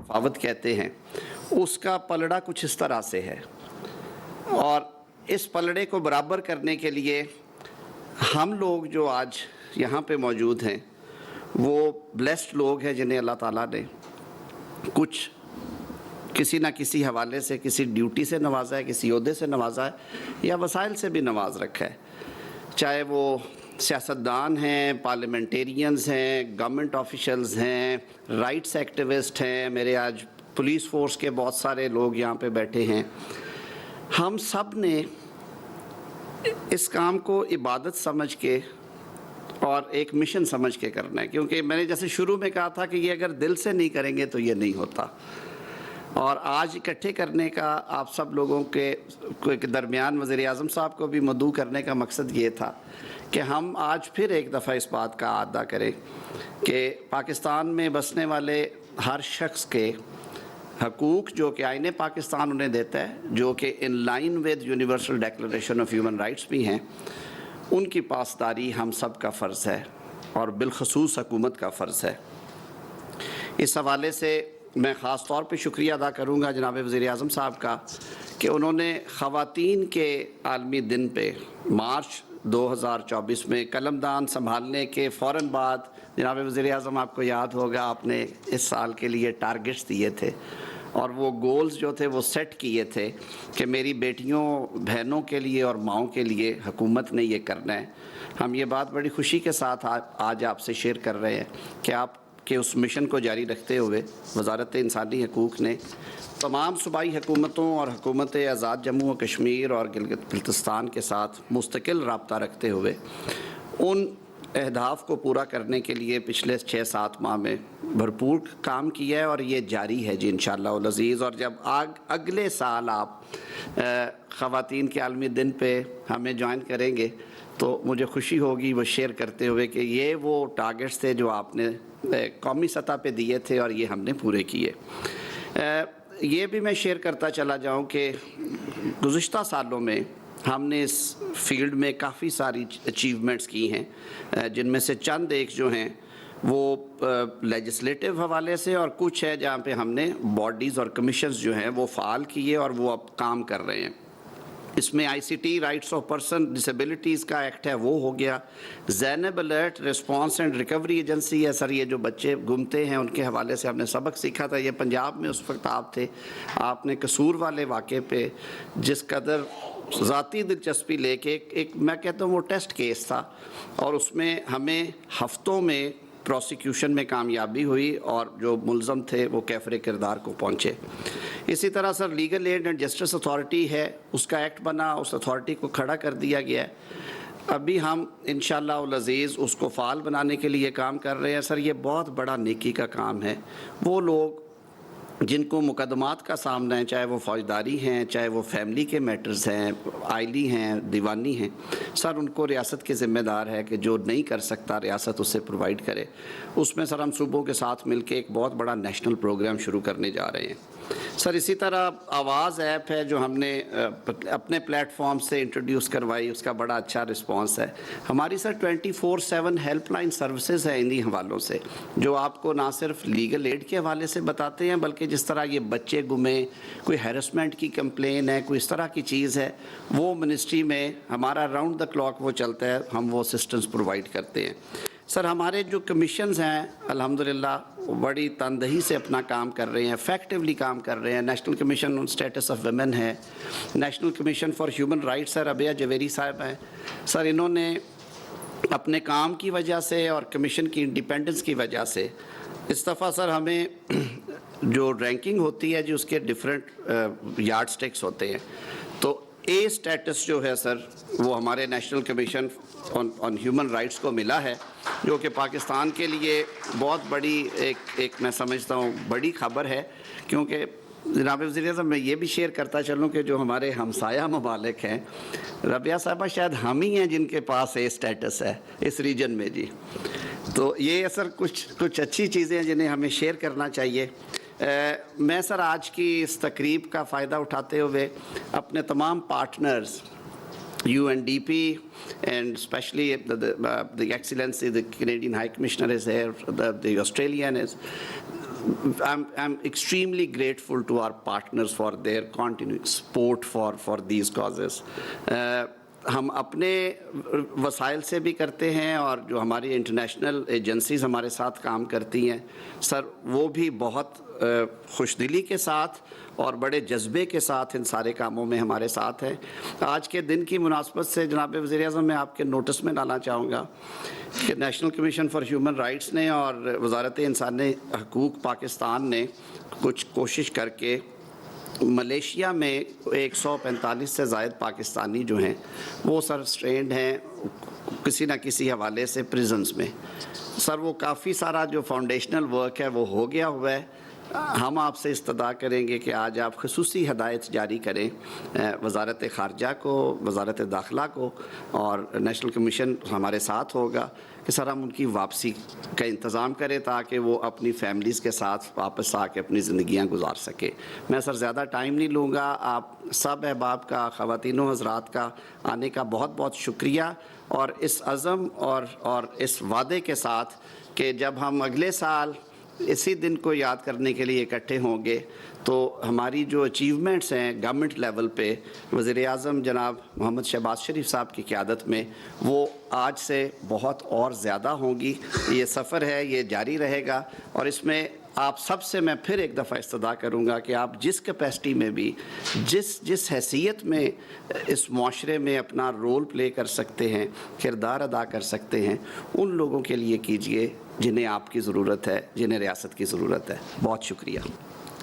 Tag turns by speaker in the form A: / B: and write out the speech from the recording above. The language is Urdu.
A: تفاوت کہتے ہیں، اس کا پلڑا کچھ اس طرح سے ہے، اور اس پلڑے کو برابر کرنے کے لیے ہم لوگ جو آج یہاں پہ موجود ہیں وہ بلیسڈ لوگ ہیں جنہیں اللہ تعالیٰ نے کچھ کسی نہ کسی حوالے سے، کسی ڈیوٹی سے نوازا ہے، کسی عہدے سے نوازا ہے، یا وسائل سے بھی نواز رکھا ہے، چاہے وہ سیاستدان ہیں، پارلیمنٹیرینز ہیں، گورنمنٹ آفیشلز ہیں، رائٹس ایکٹیوسٹ ہیں، میرے آج پولیس فورس کے بہت سارے لوگ یہاں پہ بیٹھے ہیں۔ ہم سب نے اس کام کو عبادت سمجھ کے اور ایک مشن سمجھ کے کرنا ہے، کیونکہ میں نے جیسے شروع میں کہا تھا کہ یہ اگر دل سے نہیں کریں گے تو یہ نہیں ہوتا، اور آج اکٹھے کرنے کا آپ سب لوگوں کے درمیان وزیر اعظم صاحب کو بھی مدعو کرنے کا مقصد یہ تھا کہ ہم آج پھر ایک دفعہ اس بات کا اعادہ کریں کہ پاکستان میں بسنے والے ہر شخص کے حقوق جو کہ آئین پاکستان انہیں دیتا ہے، جو کہ in line with universal declaration of human rights بھی ہیں، ان کی پاسداری ہم سب کا فرض ہے اور بالخصوص حکومت کا فرض ہے۔ اس حوالے سے میں خاص طور پہ شکریہ ادا کروں گا جناب وزیر اعظم صاحب کا کہ انہوں نے خواتین کے عالمی دن پہ مارچ 2024 میں قلم دان سنبھالنے کے فوراً بعد، جناب وزیر اعظم آپ کو یاد ہوگا آپ نے اس سال کے لیے ٹارگٹس دیے تھے، اور وہ گولز جو تھے وہ سیٹ کیے تھے کہ میری بیٹیوں بہنوں کے لیے اور ماؤں کے لیے حکومت نے یہ کرنا ہے۔ ہم یہ بات بڑی خوشی کے ساتھ آج آپ سے شیئر کر رہے ہیں کہ آپ کے اس مشن کو جاری رکھتے ہوئے وزارت انسانی حقوق نے تمام صوبائی حکومتوں اور حکومت آزاد جموں و کشمیر اور گلگت بلتستان کے ساتھ مستقل رابطہ رکھتے ہوئے ان اہداف کو پورا کرنے کے لیے پچھلے 6-7 ماہ میں بھرپور کام کیا ہے، اور یہ جاری ہے جی انشاءاللہ العزیز۔ اور جب اگلے سال آپ خواتین کے عالمی دن پہ ہمیں جوائن کریں گے تو مجھے خوشی ہوگی وہ شیئر کرتے ہوئے کہ یہ وہ ٹارگٹس تھے جو آپ نے قومی سطح پہ دیے تھے اور یہ ہم نے پورے کیے۔ یہ بھی میں شیئر کرتا چلا جاؤں کہ گزشتہ سالوں میں ہم نے اس فیلڈ میں کافی ساری اچیومنٹس کی ہیں، جن میں سے چند ایک جو ہیں وہ لیجسلیٹو حوالے سے، اور کچھ ہے جہاں پہ ہم نے باڈیز اور کمیشنز جو ہیں وہ فعال کیے اور وہ اب کام کر رہے ہیں۔ اس میں I C T rights of person disabilities کا ایکٹ ہے، وہ ہو گیا۔ Zainab alert response and recovery agency ہے، سر یہ جو بچے گمتے ہیں ان کے حوالے سے ہم نے سبق سیکھا تھا، یہ پنجاب میں اس وقت آپ تھے، آپ نے قصور والے واقعے پہ جس قدر ذاتی دلچسپی لے کے ایک میں کہتا ہوں وہ ٹیسٹ کیس تھا، اور اس میں ہمیں ہفتوں میں پروسیکیوشن میں کامیابی ہوئی اور جو ملزم تھے وہ کیفر کردار کو پہنچے۔ اسی طرح sir legal aid and justice authority ہے، اس کا ایکٹ بنا، اس اتھارٹی کو کھڑا کر دیا گیا ہے۔ ابھی ہم انشاءاللہ العزیز اس کو فعال بنانے کے لیے کام کر رہے ہیں۔ سر یہ بہت بڑا نیکی کا کام ہے۔ وہ لوگ جن کو مقدمات کا سامنا ہے، چاہے وہ فوجداری ہیں، چاہے وہ فیملی کے میٹرز ہیں، آئلی ہیں، دیوانی ہیں، سر ان کو ریاست کے ذمہ دار ہے کہ جو نہیں کر سکتا ریاست اسے پرووائڈ کرے۔ اس میں سر ہم صوبوں کے ساتھ مل کے ایک بہت بڑا نیشنل پروگرام شروع کرنے جا رہے ہیں۔ سر اسی طرح آواز ایپ ہے جو ہم نے اپنے پلیٹ فارم سے انٹروڈیوس کروائی، اس کا بڑا اچھا رسپانس ہے۔ ہماری سر 24/7 ہیلپ لائن سروسز ہیں انہی حوالوں سے، جو آپ کو نہ صرف لیگل ایڈ کے حوالے سے بتاتے ہیں بلکہ جس طرح یہ بچے گمیں، کوئی ہیرسمنٹ کی کمپلین ہے، کوئی اس طرح کی چیز ہے، وہ منسٹری میں ہمارا راؤنڈ دا کلاک وہ چلتا ہے، ہم وہ اسسٹنس پرووائڈ کرتے ہیں۔ سر ہمارے جو کمیشنز ہیں الحمدللہ بڑی تندہی سے اپنا کام کر رہے ہیں، افیکٹولی کام کر رہے ہیں۔ National commission on status of women ہے، national commission for human rights ہے، ربیہ جویری صاحب ہیں۔ سر انہوں نے اپنے کام کی وجہ سے اور کمیشن کی انڈیپینڈنس کی وجہ سے اس دفعہ سر ہمیں جو رینکنگ ہوتی ہے جی اس کے ڈیفرنٹ یارڈ سٹکس ہوتے ہیں، تو اے اسٹیٹس جو ہے سر وہ ہمارے national commission on human rights کو ملا ہے، جو کہ پاکستان کے لیے بہت بڑی ایک میں سمجھتا ہوں بڑی خبر ہے، کیونکہ جناب وزیر اعظم میں یہ بھی شیئر کرتا چلوں کہ جو ہمارے ہمسایہ ممالک ہیں، ربیہ صاحبہ شاید ہم ہی ہیں جن کے پاس اے اسٹیٹس ہے اس ریجن میں جی۔ تو یہ سر کچھ اچھی چیزیں ہیں جنہیں ہمیں شیئر کرنا چاہیے۔ میں سر آج کی اس تقریب کا فائدہ اٹھاتے ہوئے اپنے تمام partners UNDP and especially the Excellency, the Canadian High Commissioner is here, the Australian is, I'm extremely grateful to our partners for their continuing support for these causes. ہم اپنے وسائل سے بھی کرتے ہیں اور جو ہماری انٹرنیشنل ایجنسیز ہمارے ساتھ کام کرتی ہیں سر وہ بھی بہت خوش دلی کے ساتھ اور بڑے جذبے کے ساتھ ان سارے کاموں میں ہمارے ساتھ ہیں. آج کے دن کی مناسبت سے جناب وزیر اعظم میں آپ کے نوٹس میں ڈالنا چاہوں گا کہ national commission for human rights نے اور وزارت انسانی حقوق پاکستان نے کچھ کوشش کر کے ملیشیا میں 145 سے زائد پاکستانی جو ہیں وہ سر سٹرینڈ ہیں کسی نہ کسی حوالے سے پریزنز میں. سر وہ کافی سارا جو فاؤنڈیشنل ورک ہے وہ ہو گیا ہوا ہے. ہم آپ سے استدعا کریں گے کہ آج آپ خصوصی ہدایت جاری کریں وزارت خارجہ کو, وزارت داخلہ کو, اور نیشنل کمیشن ہمارے ساتھ ہوگا کہ سر ہم ان کی واپسی کا انتظام کریں تاکہ وہ اپنی فیملیز کے ساتھ واپس آ کے اپنی زندگیاں گزار سکیں. میں سر زیادہ ٹائم نہیں لوں گا. آپ سب احباب کا, خواتین و حضرات کا آنے کا بہت بہت شکریہ, اور اس عزم اور اس وعدے کے ساتھ کہ جب ہم اگلے سال اسی دن کو یاد کرنے کے لیے اکٹھے ہوں گے تو ہماری جو اچیومنٹس ہیں گورنمنٹ لیول پہ وزیر اعظم جناب محمد شہباز شریف صاحب کی قیادت میں وہ آج سے بہت اور زیادہ ہوں گی. یہ سفر ہے, یہ جاری رہے گا, اور اس میں آپ سب سے میں پھر ایک دفعہ استدعا کروں گا کہ آپ جس کیپیسٹی میں بھی جس حیثیت میں اس معاشرے میں اپنا رول پلے کر سکتے ہیں, کردار ادا کر سکتے ہیں, ان لوگوں کے لیے کیجئے جنہیں آپ کی ضرورت ہے, جنہیں ریاست کی ضرورت ہے. بہت شکریہ.